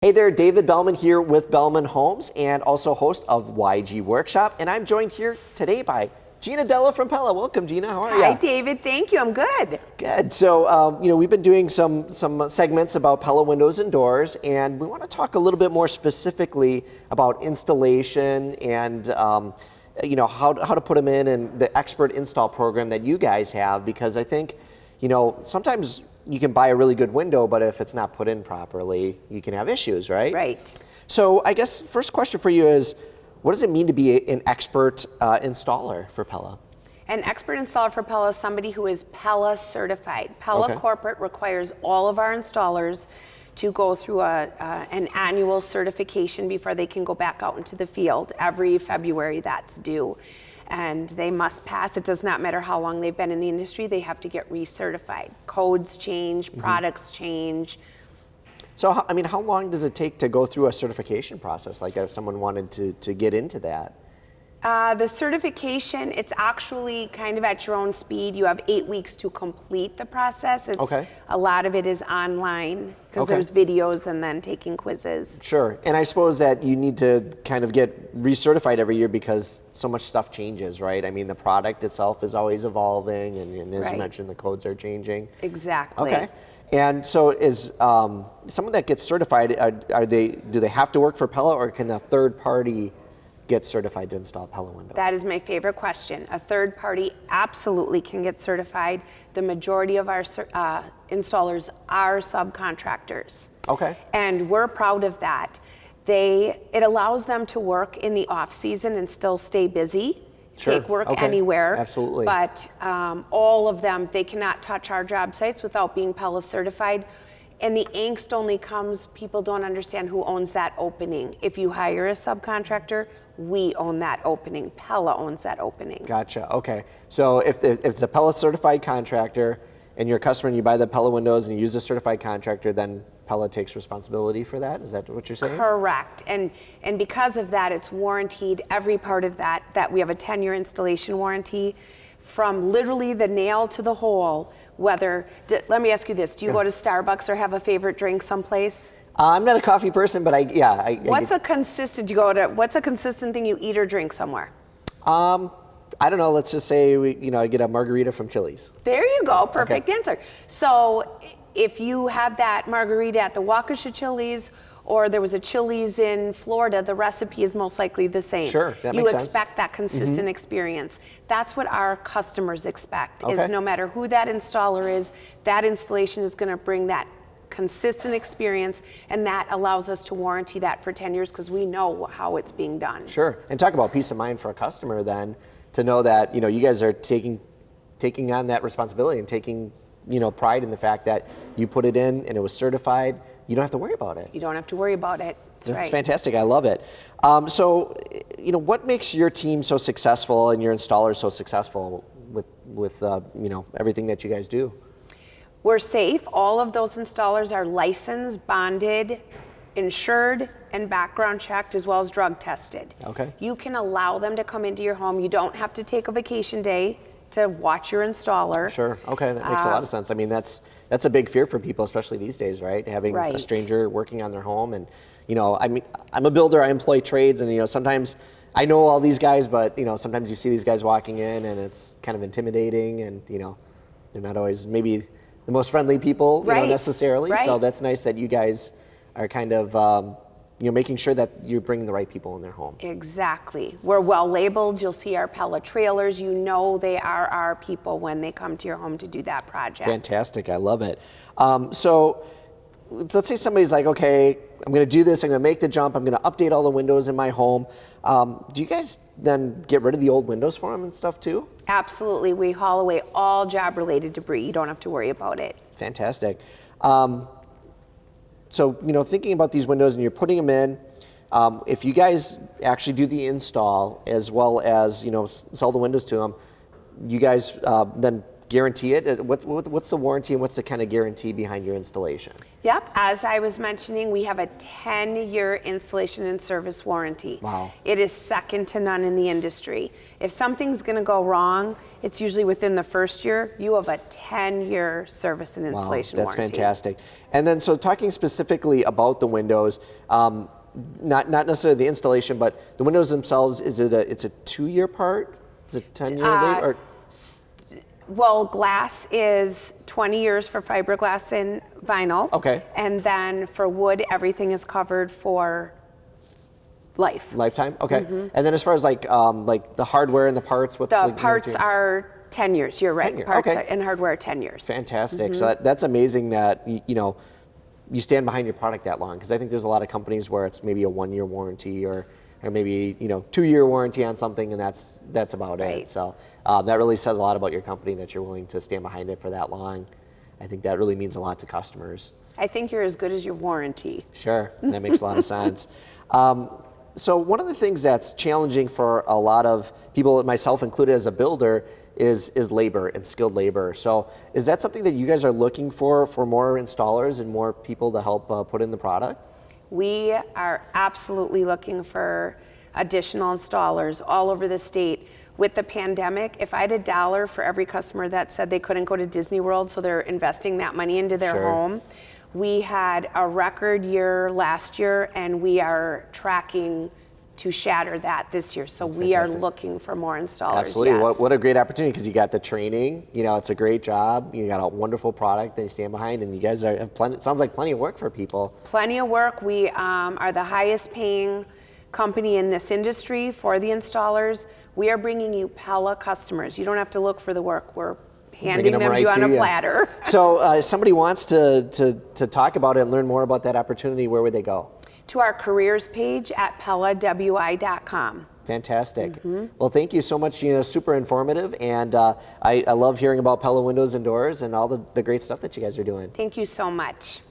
Hey there, David Bellman here with Bellman Homes and also host of YG Workshop. And I'm joined here today by Gina Della from Pella. Welcome, Gina. How are you? Hi, David. Thank you. I'm good. Good. So, we've been doing some segments about Pella windows and doors, and we want to talk a little bit more specifically about installation and how to put them in and the expert install program that you guys have, because I think, sometimes you can buy a really good window, but if it's not put in properly, you can have issues, right? Right. So I guess first question for you is, what does it mean to be an expert installer for Pella? An expert installer for Pella is somebody who is Pella certified. Pella Okay. Corporate requires all of our installers to go through an annual certification before they can go back out into the field. Every February that's due. And they must pass. It does not matter how long they've been in the industry, they have to get recertified. Codes change, products change. So, how long does it take to go through a certification process? Like if someone wanted to get into that? The certification, it's actually kind of at your own speed. You have 8 weeks to complete the process. Okay. A lot of it is online because Okay. there's videos and then taking quizzes. Sure. And I suppose that you need to kind of get recertified every year because so much stuff changes, right? I mean, the product itself is always evolving, and as you Right. mentioned, the codes are changing. Exactly. Okay. And so is someone that gets certified, do they have to work for Pella, or can a third party get certified to install Pella windows? That is my favorite question. A third party absolutely can get certified. The majority of our installers are subcontractors. Okay. And we're proud of that. It allows them to work in the off season and still stay busy. Sure. Take work Okay. anywhere. Absolutely. But all of them, they cannot touch our job sites without being Pella certified. And the angst only comes, people don't understand who owns that opening. If you hire a subcontractor, we own that opening. Pella owns that opening. Gotcha. Okay. So if it's a Pella certified contractor and you're a customer and you buy the Pella windows and you use a certified contractor, then Pella takes responsibility for that? Is that what you're saying? Correct. And because of that, it's warranted, every part of that we have a 10-year installation warranty from literally the nail to the hole. Let me ask you this, do you go to Starbucks or have a favorite drink someplace? I'm not a coffee person, but What's a consistent thing you eat or drink somewhere? I don't know, let's just say I get a margarita from Chili's. There you go, perfect answer. So if you had that margarita at the Waukesha Chili's, or there was a Chili's in Florida, the recipe is most likely the same. Sure, that makes sense. You expect that consistent experience. That's what our customers expect, Okay. is no matter who that installer is, that installation is gonna bring that consistent experience, and that allows us to warranty that for 10 years because we know how it's being done. Sure. And talk about peace of mind for a customer then, to know that you guys are taking on that responsibility and taking pride in the fact that you put it in and it was certified. You don't have to worry about it. You don't have to worry about it. That's right. Fantastic. I love it. So, what makes your team so successful and your installers so successful with everything that you guys do? We're safe. All of those installers are licensed, bonded, insured, and background checked, as well as drug tested. Okay. You can allow them to come into your home. You don't have to take a vacation day to watch your installer. Sure. Okay, that makes a lot of sense. I mean, that's a big fear for people, especially these days, right? Having a Right. stranger working on their home, and I'm a builder. I employ trades, and sometimes I know all these guys, but sometimes you see these guys walking in, and it's kind of intimidating, and they're not always maybe the most friendly people, Right. necessarily. Right. So that's nice that you guys are kind of making sure that you're bringing the right people in their home. Exactly. We're well labeled. You'll see our Pella trailers. They are our people when they come to your home to do that project. Fantastic. I love it. So let's say somebody's like, okay, I'm going to do this. I'm going to make the jump. I'm going to update all the windows in my home. Do you guys then get rid of the old windows for them and stuff too? Absolutely. We haul away all job-related debris. You don't have to worry about it. Fantastic. So, thinking about these windows and you're putting them in, if you guys actually do the install as well as, sell the windows to them, you guys then guarantee it? What's the warranty and what's the kind of guarantee behind your installation? Yep, as I was mentioning, we have a 10-year installation and service warranty. Wow. It is second to none in the industry. If something's going to go wrong, it's usually within the first year. You have a 10-year service and installation Wow, that's warranty. fantastic. And then, so talking specifically about the windows, not necessarily the installation, but the windows themselves, it's a 2-year part? Is it 10-year? Or? Well, glass is 20 years for fiberglass and vinyl. Okay. And then for wood, everything is covered for life. Lifetime? Okay. And then as far as like the hardware and the parts, what's The the parts guarantee? are 10 years, you're right. 10 years, Parts okay. and hardware are 10 years. Fantastic. So that's amazing that, you stand behind your product that long, because I think there's a lot of companies where it's maybe a 1-year warranty or maybe 2-year warranty on something, and that's about Right. it. So that really says a lot about your company that you're willing to stand behind it for that long. I think that really means a lot to customers. I think you're as good as your warranty. Sure, that makes a lot of sense. So one of the things that's challenging for a lot of people, myself included as a builder, is labor and skilled labor. So is that something that you guys are looking for more installers and more people to help put in the product? We are absolutely looking for additional installers all over the state. With the pandemic, if I had $1 for every customer that said they couldn't go to Disney World, so they're investing that money into their Sure. home, we had a record year last year, and we are tracking to shatter that this year. So we are fantastic. looking for more installers. Absolutely. Yes. What a great opportunity, because you got the training, it's a great job, you got a wonderful product that you stand behind, and you guys have plenty, it sounds like plenty of work for people. Plenty of work. We are the highest paying company in this industry for the installers. We are bringing you Pella customers. You don't have to look for the work. We're handing them to you on a platter. So if somebody wants to talk about it and learn more about that opportunity, where would they go? To our careers page at PellaWI.com. Fantastic. Well, thank you so much, Gina. Super informative, and I love hearing about Pella Windows and Doors and all the great stuff that you guys are doing. Thank you so much.